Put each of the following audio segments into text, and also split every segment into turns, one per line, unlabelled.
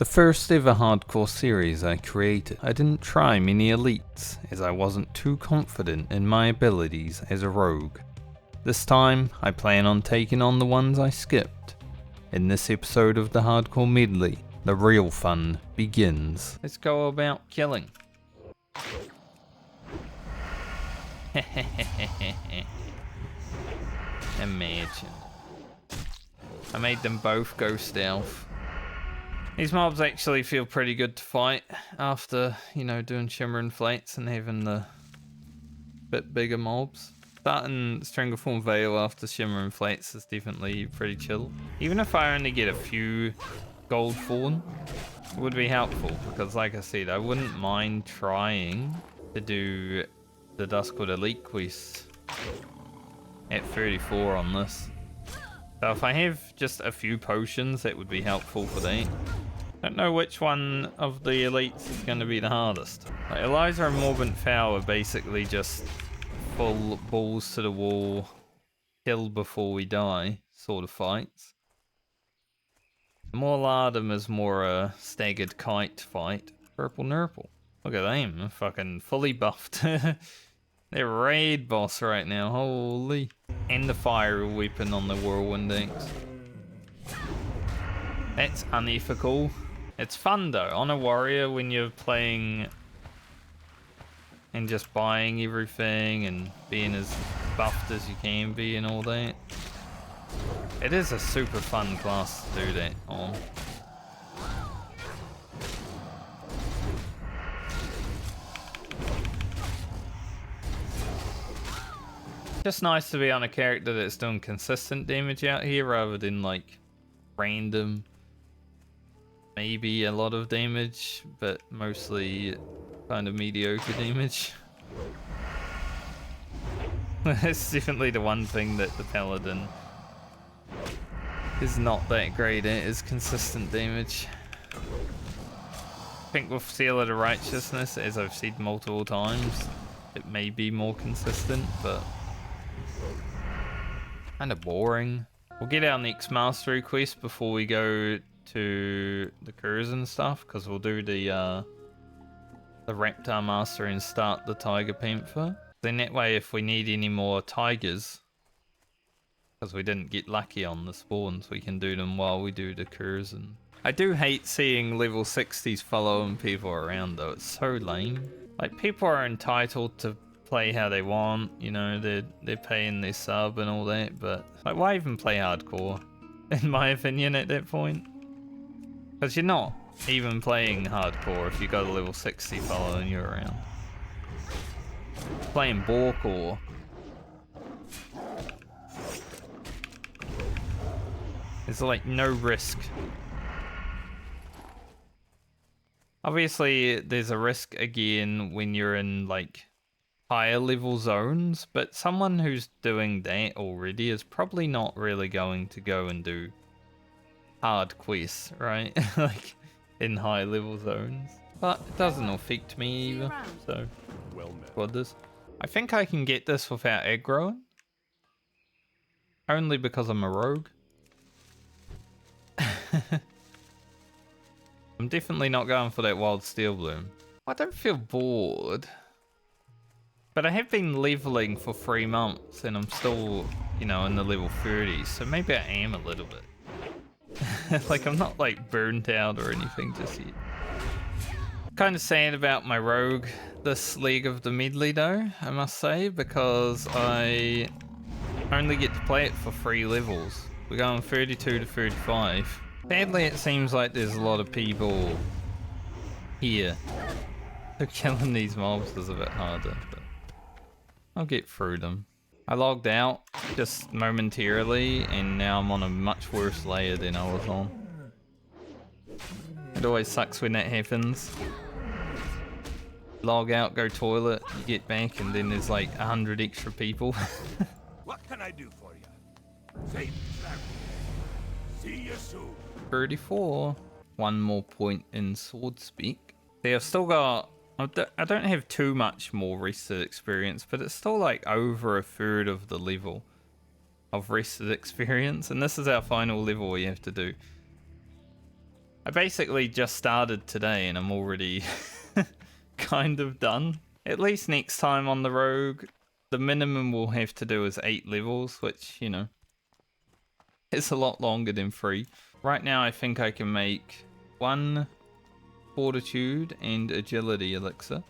The first ever hardcore series I created, I didn't try many elites as I wasn't too confident in my abilities as a rogue. This time, I plan on taking on the ones I skipped. In this episode of the Hardcore Medley, the real fun begins. Let's go about killing. Imagine. I made them both go stealth. These mobs actually feel pretty good to fight after, doing shimmering flates and having the bit bigger mobs. Starting Strangleform Veil after shimmering flates is definitely pretty chill. Even if I only get a few gold fawn, it would be helpful because, like I said, I wouldn't mind trying to do the Duskwood Elite quest at 34 on this. So if I have just a few potions, that would be helpful for that. Don't know which one of the elites is going to be the hardest. Like Eliza and Morbant Fowl are basically just full balls to the wall, kill before we die sort of fights. Mor'ladim is more a staggered kite fight. Purple Nurple. Look at them, fucking fully buffed. They're raid boss right now, holy. And the fire weapon on the Whirlwind Axe. That's unethical. It's fun though, on a warrior when you're playing and just buying everything and being as buffed as you can be and all that. It is a super fun class to do that on. Just nice to be on a character that's doing consistent damage out here rather than like random, maybe a lot of damage, but mostly kind of mediocre damage. That's definitely the one thing that the Paladin is not that great at, is consistent damage. I think with Seal of the Righteousness, as I've said multiple times, it may be more consistent, but kind of boring. We'll get our next mastery quest before we go to the curs and stuff, because we'll do the Raptor Mastery and start the Tiger Panther. Then that way, if we need any more tigers, because we didn't get lucky on the spawns, we can do them while we do the curs. And I do hate seeing level 60s following people around though, it's so lame. Like, people are entitled to play how they want, they're paying their sub and all that, but like, why even play hardcore, in my opinion, at that point? Because you're not even playing hardcore if you got a level 60 following you around. Playing Borkor. There's like no risk. Obviously there's a risk again when you're in like higher level zones, but someone who's doing that already is probably not really going to go and do hard quests, right? Like in high level zones. But it doesn't affect me either, so what this? I think I can get this without aggroing. Only because I'm a rogue. I'm definitely not going for that wild steel bloom. I don't feel bored. But I have been leveling for 3 months and I'm still, in the level 30s, so maybe I am a little bit. Like, I'm not like burnt out or anything just yet. Kind of sad about my rogue this leg of the medley though, I must say, because I only get to play it for 3 levels. We're going 32 to 35. Sadly, it seems like there's a lot of people here. So killing these mobs is a bit harder, but I'll get through them. I logged out just momentarily and now I'm on a much worse layer than I was on. It always sucks when that happens. Log out, go toilet, you get back and then there's like 100 extra people.
What can I do for you? Safe travel. See you soon.
34. One more point in sword speak. See, I've still got, I don't have too much more rested experience, but it's still like over a third of the level of rested experience, and this is our final level we have to do. I basically just started today and I'm already kind of done. At least next time on the Rogue, the minimum we'll have to do is 8 levels, which, you know, is a lot longer than 3. Right now I think I can make 1 fortitude and agility elixir.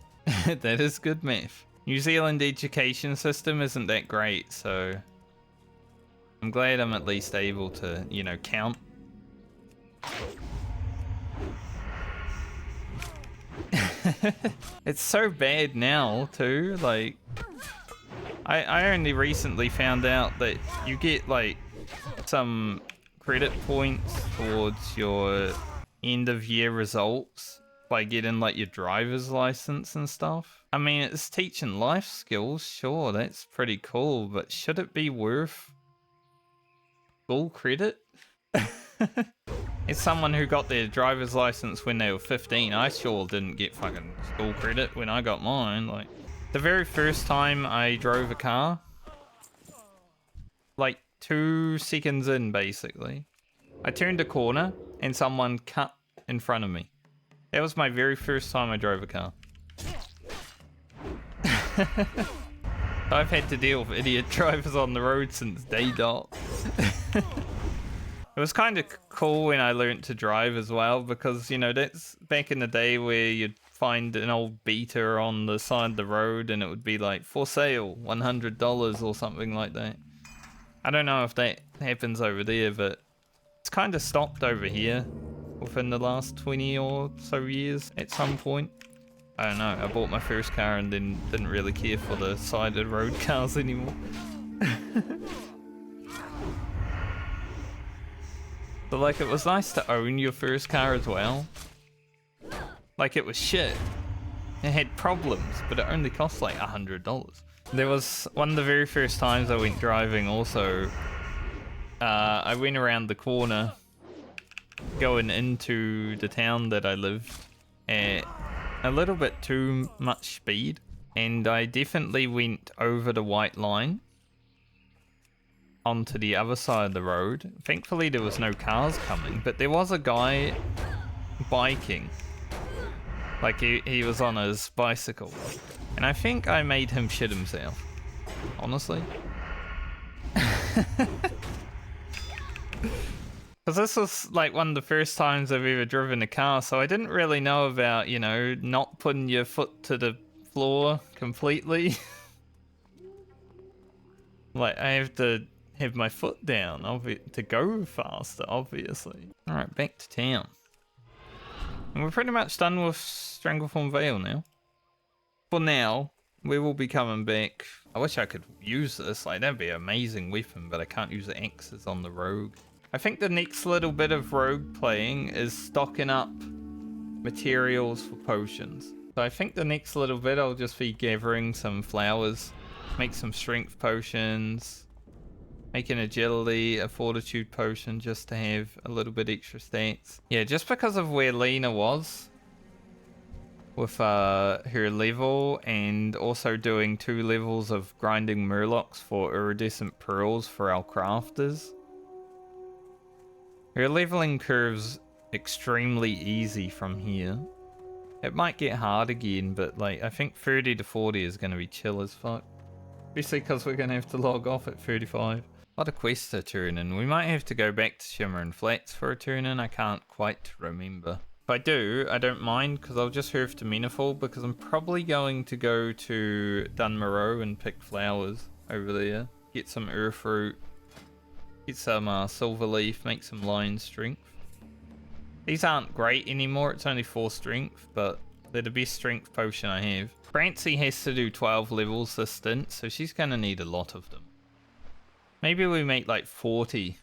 That is good math. New Zealand education system isn't that great, so I'm glad I'm at least able to, you know, count. It's so bad now too, like I only recently found out that you get like some credit points towards your end of year results by getting like your driver's license and stuff. I mean, it's teaching life skills, sure, that's pretty cool, but should it be worth full credit? As someone who got their driver's license when they were 15, I sure didn't get fucking school credit when I got mine. Like, the very first time I drove a car, like 2 seconds in, basically, I turned a corner and someone cut in front of me. That was my very first time I drove a car. I've had to deal with idiot drivers on the road since day dot. It was kind of cool when I learnt to drive as well, because, you know, that's back in the day where you'd find an old beater on the side of the road and it would be like, for sale, $100 or something like that. I don't know if that happens over there, but it's kind of stopped over here within the last 20 or so years at some point. I don't know, I bought my first car and then didn't really care for the side of the road cars anymore. But like, it was nice to own your first car as well. Like, it was shit. It had problems, but it only cost like $100. There was one of the very first times I went driving also, I went around the corner going into the town that I lived at a little bit too much speed, and I definitely went over the white line onto the other side of the road. Thankfully there was no cars coming, but there was a guy biking. Like, he was on his bicycle. And I think I made him shit himself. Honestly. Because this was like one of the first times I've ever driven a car, so I didn't really know about, you know, not putting your foot to the floor completely. Like, I have to have my foot down to go faster, obviously. Alright, back to town. And we're pretty much done with Stranglethorn Vale now. For now, we will be coming back. I wish I could use this, like, that'd be an amazing weapon, but I can't use the axes on the rogue. I think the next little bit of rogue playing is stocking up materials for potions. So I think the next little bit I'll just be gathering some flowers, make some strength potions, make an agility, a fortitude potion just to have a little bit extra stats. Yeah, just because of where Lena was with her level, and also doing 2 levels of grinding murlocs for iridescent pearls for our crafters. Her leveling curve's extremely easy from here. It might get hard again, but like, I think 30 to 40 is going to be chill as fuck. Especially because we're going to have to log off at 35. A lot of quests to turn in. We might have to go back to Shimmer Flats for a turn in. I can't quite remember. If I do, I don't mind, because I'll just hurf to Menafall, because I'm probably going to go to Dunmoreau and pick flowers over there. Get some earth root. Get some silver leaf. Make some lion strength. These aren't great anymore. It's only 4 strength, but they're the best strength potion I have. Francie has to do 12 levels this stint, so she's going to need a lot of them. Maybe we make like 40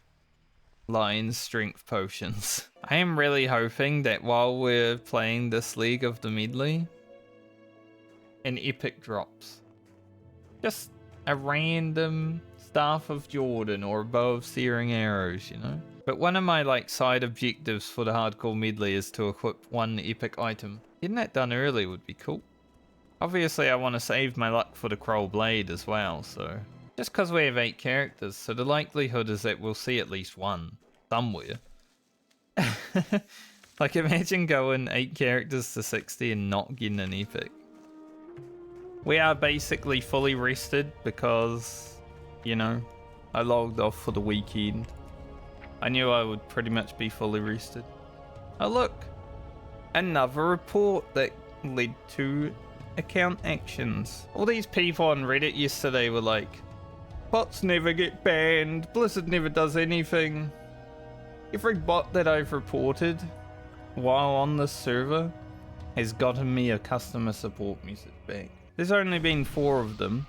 lion strength potions. I am really hoping that while we're playing this leg of the medley, an epic drops. Just a random Staff of Jordan or a bow of searing arrows, you know? But one of my like side objectives for the Hardcore Medley is to equip 1 epic item. Getting that done early would be cool. Obviously I want to save my luck for the Kroll Blade as well, so... Just because we have 8 characters, so the likelihood is that we'll see at least 1 somewhere. Like, imagine going 8 characters to 60 and not getting an epic. We are basically fully rested because, you know, I logged off for the weekend. I knew I would pretty much be fully rested. Oh look, another report that led to account actions. All these people on Reddit yesterday were like, bots never get banned, Blizzard never does anything. Every bot that I've reported while on this server has gotten me a customer support message back. There's only been 4 of them,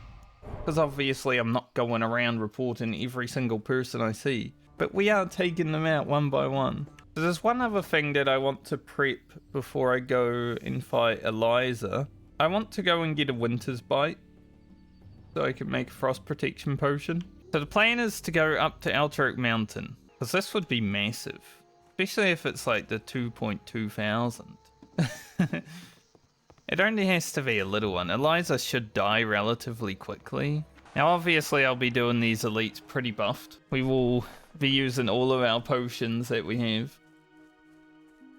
because obviously I'm not going around reporting every single person I see, but we are taking them out one by one. So there's one other thing that I want to prep before I go and fight Eliza. I want to go and get a Winter's Bite so I can make a frost protection potion. So the plan is to go up to Altaric Mountain, because this would be massive, especially if it's like the 2.2 thousand. It only has to be a little one. Eliza should die relatively quickly. Now obviously I'll be doing these elites pretty buffed. We will be using all of our potions that we have.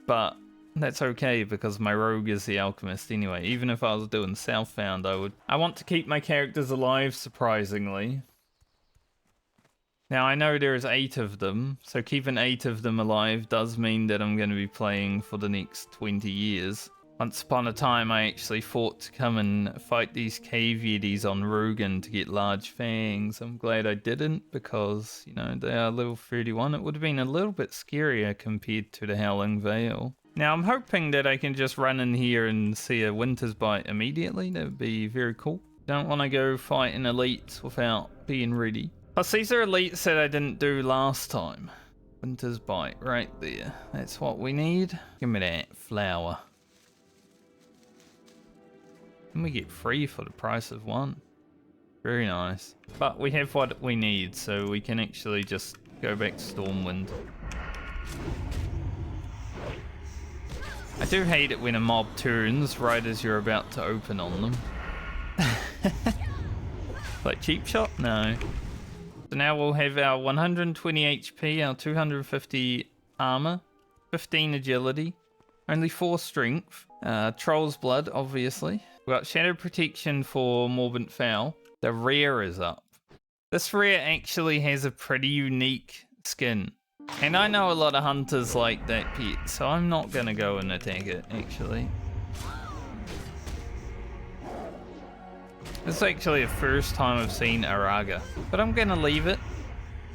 But that's okay because my rogue is the alchemist anyway. Even if I was doing Southbound, I want to keep my characters alive, surprisingly. Now I know there's 8 of them, so keeping 8 of them alive does mean that I'm going to be playing for the next 20 years. Once upon a time I actually fought to come and fight these cave yetis on Rugen to get large fangs. I'm glad I didn't because, you know, they are level 31. It would have been a little bit scarier compared to the Howling Vale. Now I'm hoping that I can just run in here and see a Winter's Bite immediately. That would be very cool. Don't want to go fighting elites without being ready. Plus these are elites that I didn't do last time. Winter's Bite right there. That's what we need. Give me that flower. And we get 3 for the price of 1. Very nice. But we have what we need, so we can actually just go back to Stormwind. I do hate it when a mob turns right as you're about to open on them. Like cheap shot? No. So now we'll have our 120 HP, our 250 armor, 15 agility, only 4 strength, Troll's Blood, obviously. We've got Shadow Protection for Morbid Fowl. The rare is up. This rare actually has a pretty unique skin. And I know a lot of hunters like that pet, so I'm not going to go and attack it, actually. This is actually the first time I've seen Araga. But I'm going to leave it.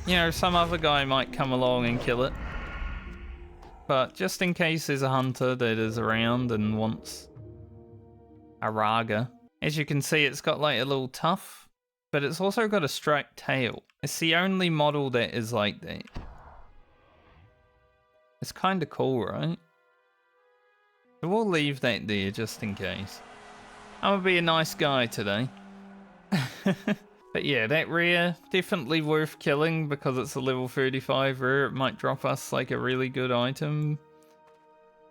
You know, some other guy might come along and kill it. But just in case there's a hunter that is around and wants Araga. As you can see, it's got like a little tuft, but it's also got a striped tail. It's the only model that is like that. It's kind of cool, right? So we'll leave that there just in case. I'm gonna be a nice guy today. But yeah, that rare, definitely worth killing because it's a level 35 rare. It might drop us like a really good item.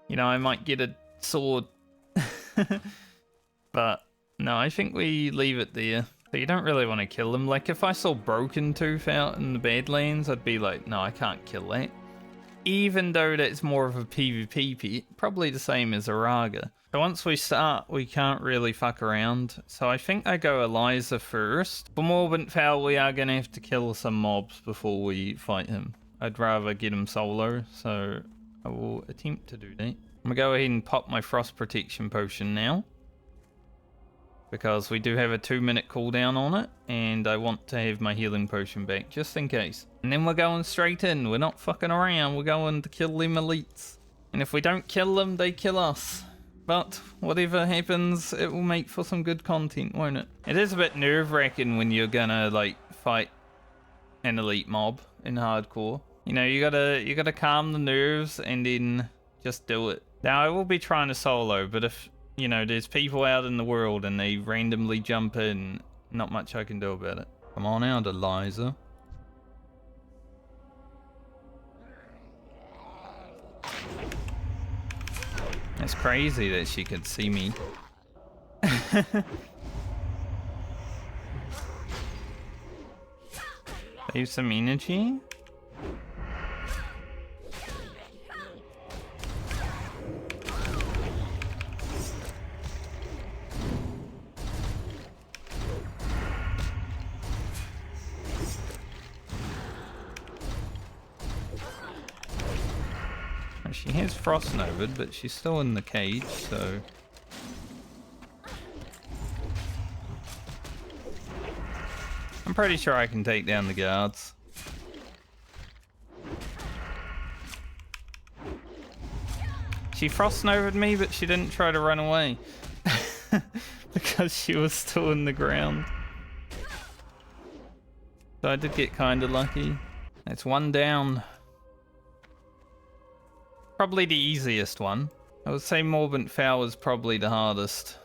You know, I might get a sword. But no, I think we leave it there. So you don't really want to kill them. Like if I saw Broken Tooth out in the Badlands, I'd be like, no, I can't kill that. Even though that's more of a PvP pet, probably the same as Araga. So once we start, we can't really fuck around. So I think I go Eliza first. For Morbid Fowl, we are going to have to kill some mobs before we fight him. I'd rather get him solo, so I will attempt to do that. I'm going to go ahead and pop my Frost Protection Potion now, because we do have a 2-minute cooldown on it, and I want to have my healing potion back, just in case. And then we're going straight in, we're not fucking around, we're going to kill them elites. And if we don't kill them, they kill us. But whatever happens, it will make for some good content, won't it? It is a bit nerve-wracking when you're gonna, like, fight an elite mob in hardcore. You know, you gotta calm the nerves and then just do it. Now, I will be trying to solo, but if, you know, there's people out in the world and they randomly jump in, not much I can do about it. Come on out, Eliza. It's crazy that she could see me. Save some energy. She has frost novid, but she's still in the cage, so... I'm pretty sure I can take down the guards. She frost novid me, but she didn't try to run away. Because she was still in the ground. So I did get kind of lucky. That's one down. Probably the easiest one. I would say Morbent Fowl is probably the hardest.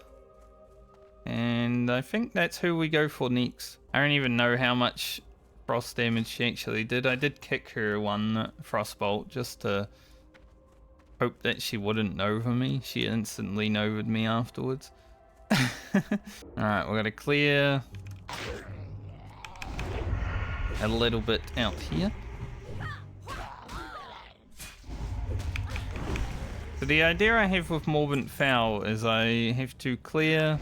And I think that's who we go for next. I don't even know how much frost damage she actually did. I did kick her one frostbolt just to hope that she wouldn't nova me. She instantly novaed me afterwards. Alright, we're gonna clear a little bit out here. So the idea I have with Morbent Fowl is I have to clear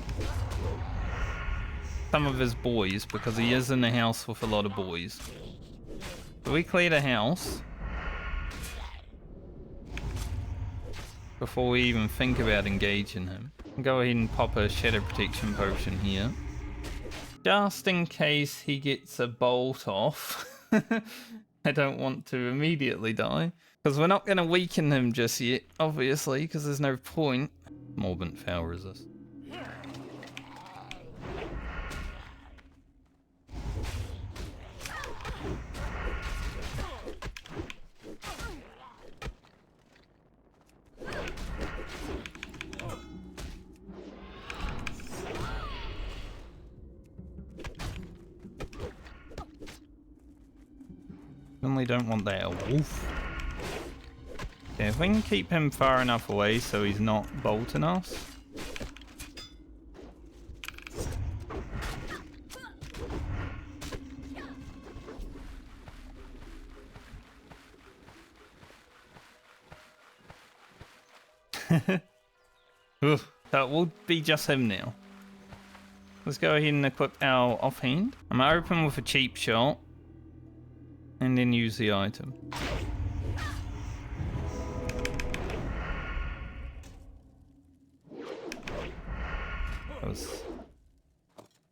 some of his boys because he is in a house with a lot of boys. So we clear the house before we even think about engaging him. I'll go ahead and pop a Shadow Protection Potion here. Just in case he gets a bolt off. I don't want to immediately die. Because we're not going to weaken him just yet, obviously, because there's no point. Morbent Fowl resist. Only don't want that wolf. Yeah, if we can keep him far enough away so he's not bolting us. Oof, that will be just him now. Let's go ahead and equip our offhand. I'm gonna open with a cheap shot and then use the item.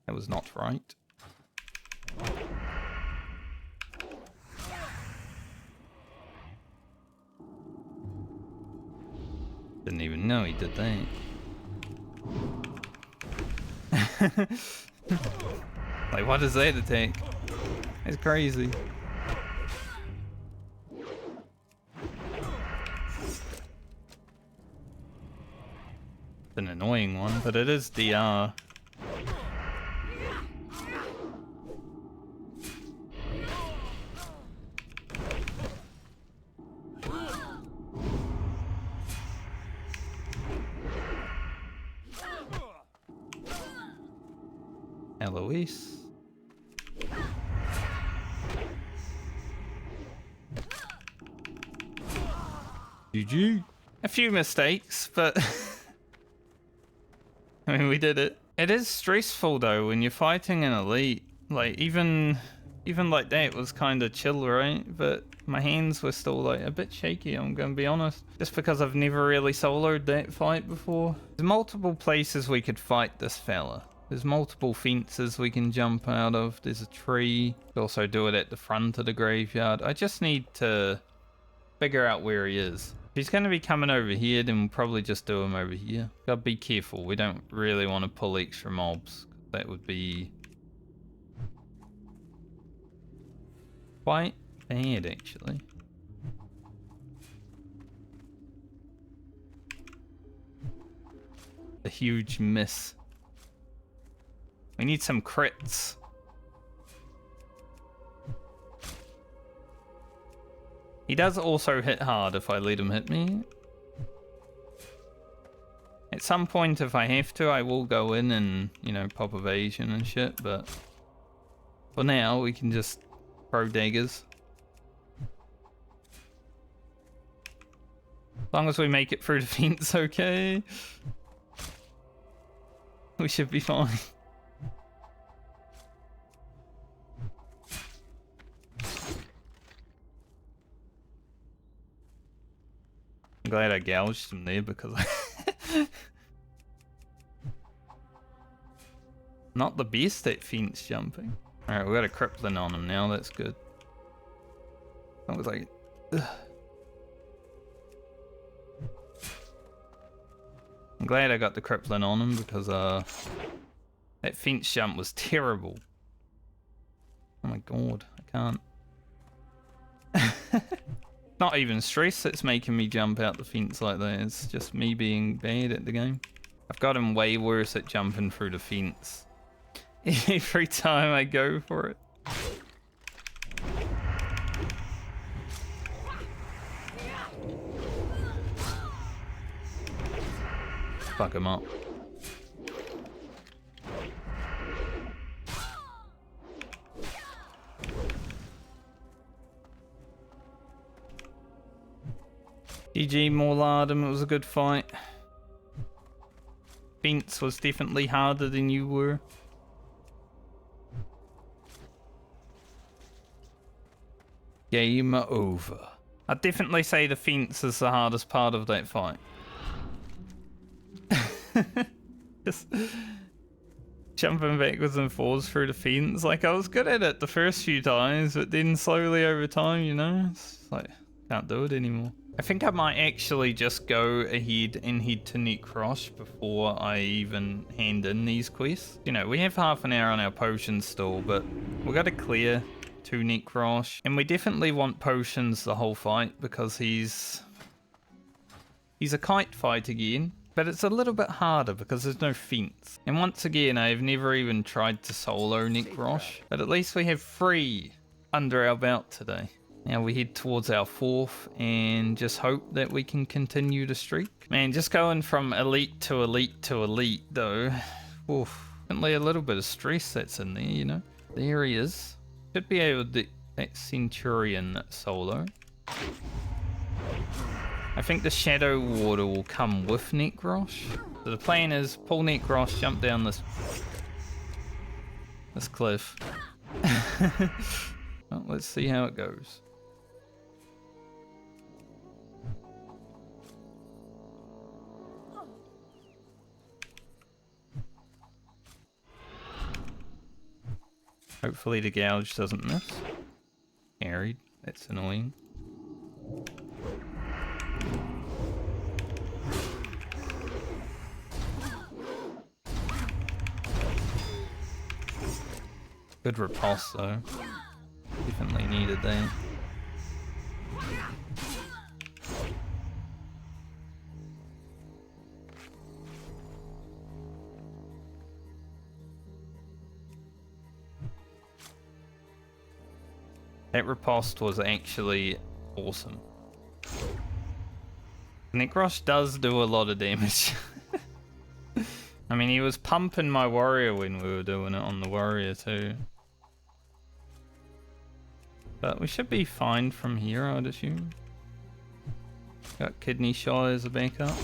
That was not right. Didn't even know he did that. Like, what is that attack? It's crazy. It's an annoying one, but it is DR. Eloise. GG. A few mistakes, but I mean, we did it. It is stressful though when you're fighting an elite. Like even like that was kind of chill, right? But my hands were still like a bit shaky, I'm gonna be honest. Just because I've never really soloed that fight before. There's multiple places we could fight this fella. There's multiple fences we can jump out of. There's a tree. We also do it at the front of the graveyard. I just need to figure out where he is. If he's going to be coming over here, then we'll probably just do him over here. Gotta be careful. We don't really want to pull extra mobs. That would be quite bad, actually. A huge miss. We need some crits. He does also hit hard if I let him hit me. At some point, if I have to, I will go in and, you know, pop evasion and shit, but for now, we can just throw daggers. As long as we make it through the fence, okay? We should be fine. glad I gouged him there because not the best at fence jumping. Alright, we got a crippling on him now, that's good. I was like, ugh. I'm glad I got the crippling on him because that fence jump was terrible. Oh my god, I can't. Not even stress that's making me jump out the fence like that. It's just me being bad at the game. I've got him way worse at jumping through the fence. Every time I go for it. Fuck him up. GG mor'ladim, it was a good fight. Fence was definitely harder than you were. Game over. I'd definitely say the fence is the hardest part of that fight. Just jumping backwards and forwards through the fence. Like, I was good at it the first few times, but then slowly over time, you know, it's like, can't do it anymore. I think I might actually just go ahead and head to Necrosh before I even hand in these quests. You know, we have half an hour on our potion stall, but we got to clear to Necrosh, and we definitely want potions the whole fight because he's a kite fight again. But it's a little bit harder because there's no fence. And once again, I've never even tried to solo Necrosh. But at least we have 3 under our belt today. Now we head towards our 4th and just hope that we can continue the streak. Man, just going from elite to elite to elite though. Oof. Definitely a little bit of stress that's in there, you know. There he is. Should be able to... that Centurion solo. I think the Shadow Water will come with Necrosh. So the plan is pull Necrosh, jump down this cliff. Well, let's see how it goes. Hopefully the gouge doesn't miss. Carried. That's annoying. Good repulse though. Definitely needed that. That riposte was actually awesome. Necrosh does do a lot of damage. I mean, he was pumping my warrior when we were doing it on the warrior too. But we should be fine from here, I'd assume. Got kidney shot as a backup.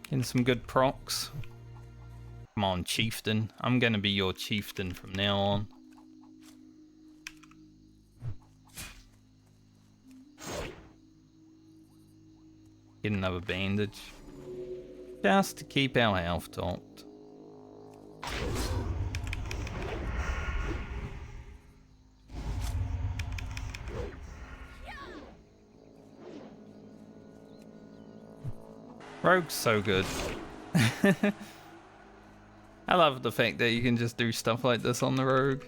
Getting some good procs. Come on, chieftain. I'm gonna be your chieftain from now on. Get another bandage. Just to keep our health topped. Rogue's so good. I love the fact that you can just do stuff like this on the rogue.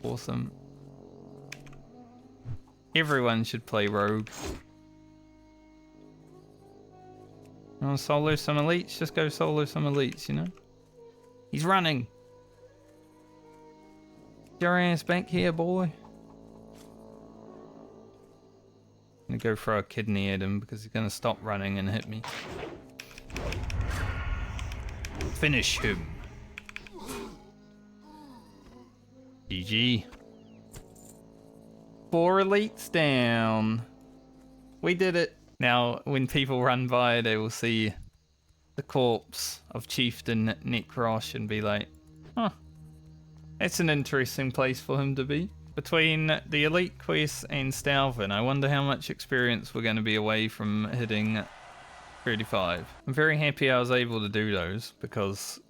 Awesome. Everyone should play rogue. You want to solo some elites? Just go solo some elites, you know? He's running. Get your ass back here, boy. I'm gonna go throw a kidney at him because he's gonna stop running and hit me. Finish him. GG. 4 elites down. We did it. Now, when people run by, they will see the corpse of Chieftain Necrosh and be like, huh, that's an interesting place for him to be. between the Elite Quest and Stalvin, I wonder how much experience we're going to be away from hitting 35. I'm very happy I was able to do those, because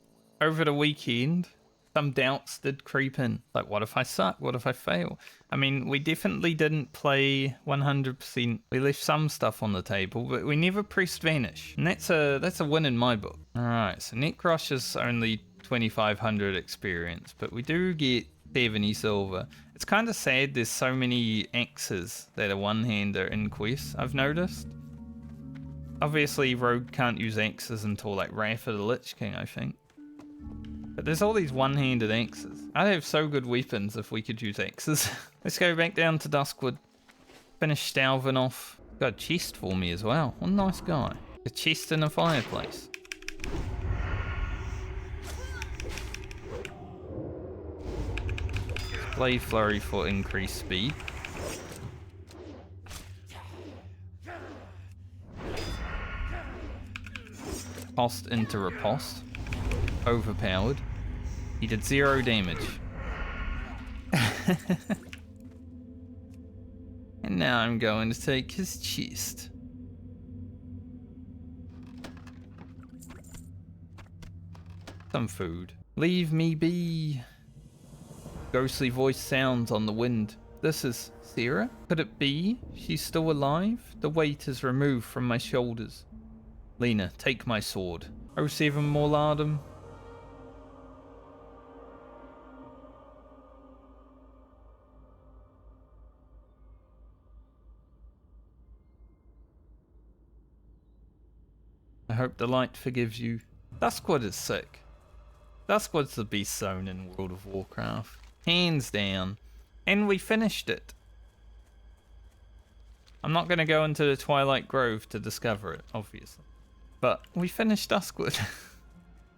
over the weekend, some doubts did creep in. Like, what if I suck? What if I fail? I mean, we definitely didn't play 100%. We left some stuff on the table, but we never pressed Vanish. And that's a win in my book. Alright, so Necrosh is only 2,500 experience, but we do get 70 silver. It's kind of sad there's so many axes that are one-hander in quests, I've noticed. Obviously, Rogue can't use axes until like Wrath of the Lich King, I think. But there's all these one-handed axes. I'd have so good weapons if we could use axes. Let's go back down to Duskwood. Finish Stalvin off. Got a chest for me as well. What a nice guy. A chest in a fireplace. Blade Flurry for increased speed. Riposte into riposte. Overpowered. He did 0 damage. And now I'm going to take his chest. Some food. Leave me be. Ghostly voice sounds on the wind. This is Sarah? Could it be? She's still alive? The weight is removed from my shoulders. Lena, take my sword. 07 mor'ladim. I hope the light forgives you. Duskwood is sick. Duskwood's the best zone in World of Warcraft. Hands down. And we finished it. I'm not going to go into the Twilight Grove to discover it, obviously. But we finished Duskwood.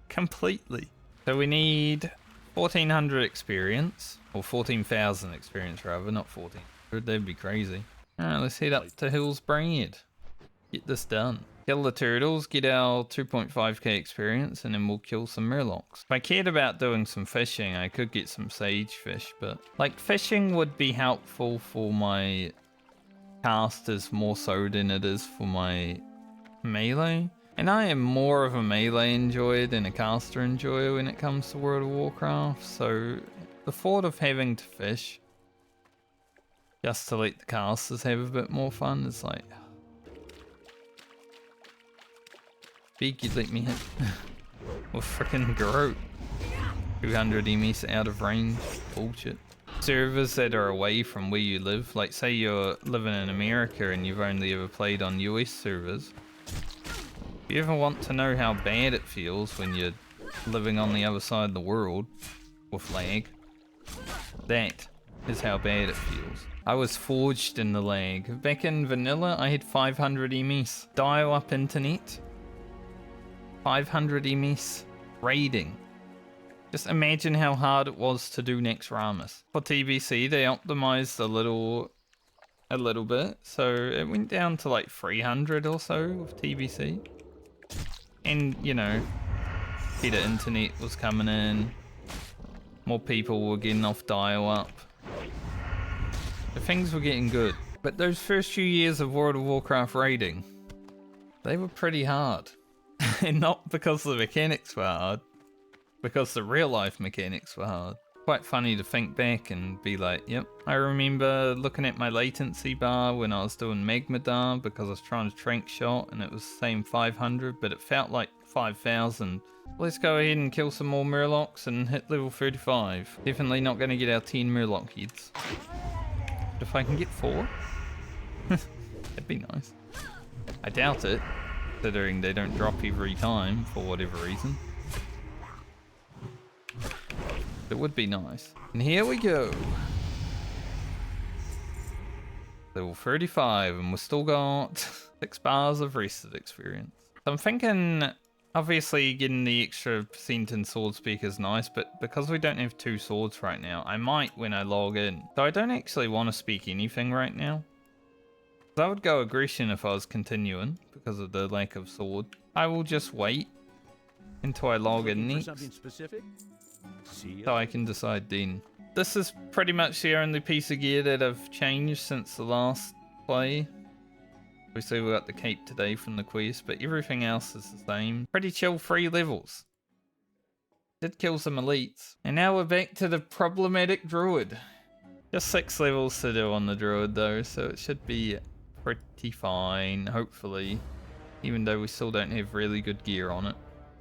Completely. So we need 1,400 experience. Or 14,000 experience rather, not 1,400. That'd be crazy. Alright, let's head up to Hill's Brand. Get this done. Kill the turtles, get our 2.5k experience, and then we'll kill some murlocs. If I cared about doing some fishing, I could get some sage fish, but like fishing would be helpful for my casters more so than it is for my melee. And I am more of a melee enjoyer than a caster enjoyer when it comes to World of Warcraft, so the thought of having to fish just to let the casters have a bit more fun is like... Big, you'd let me hit. Well, frickin' Garrote. 200 MS out of range. Bullshit. Servers that are away from where you live, like say you're living in America and you've only ever played on US servers. If you ever want to know how bad it feels when you're living on the other side of the world with lag, that is how bad it feels. I was forged in the lag. Back in vanilla, I had 500 MS. Dial-up internet. 500 MS raiding. Just imagine how hard it was to do next Ramus. For TBC, they optimized a little bit, so it went down to like 300 or so with TBC. And, you know, better internet was coming in, more people were getting off dial-up. The things were getting good. But those first few years of World of Warcraft raiding, they were pretty hard. And not because the mechanics were hard, because the real life mechanics were hard. Quite funny to think back and be like, yep, I remember looking at my latency bar when I was doing Magmadar because I was trying to trank shot and it was saying 500, but it felt like 5,000. Let's go ahead and kill some more murlocs and hit level 35. Definitely not going to get our 10 murloc heads. But if I can get 4, that'd be nice. I doubt it, considering they don't drop every time for whatever reason. It would be nice. And here we go. Level 35, and we've still got 6 bars of rested experience. So I'm thinking, obviously getting the extra % in sword speak is nice, but because we don't have 2 swords right now, I might when I log in. So I don't actually want to speak anything right now. I would go aggression if I was continuing because of the lack of sword. I will just wait until I log in next, so I can decide then. this is pretty much the only piece of gear that I've changed since the last play. Obviously we got the cape today from the quest, but everything else is the same. Pretty chill 3 levels. Did kill some elites. And now we're back to the problematic druid. Just 6 levels to do on the druid though, so it should be pretty fine, hopefully. Even though we still don't have really good gear on it.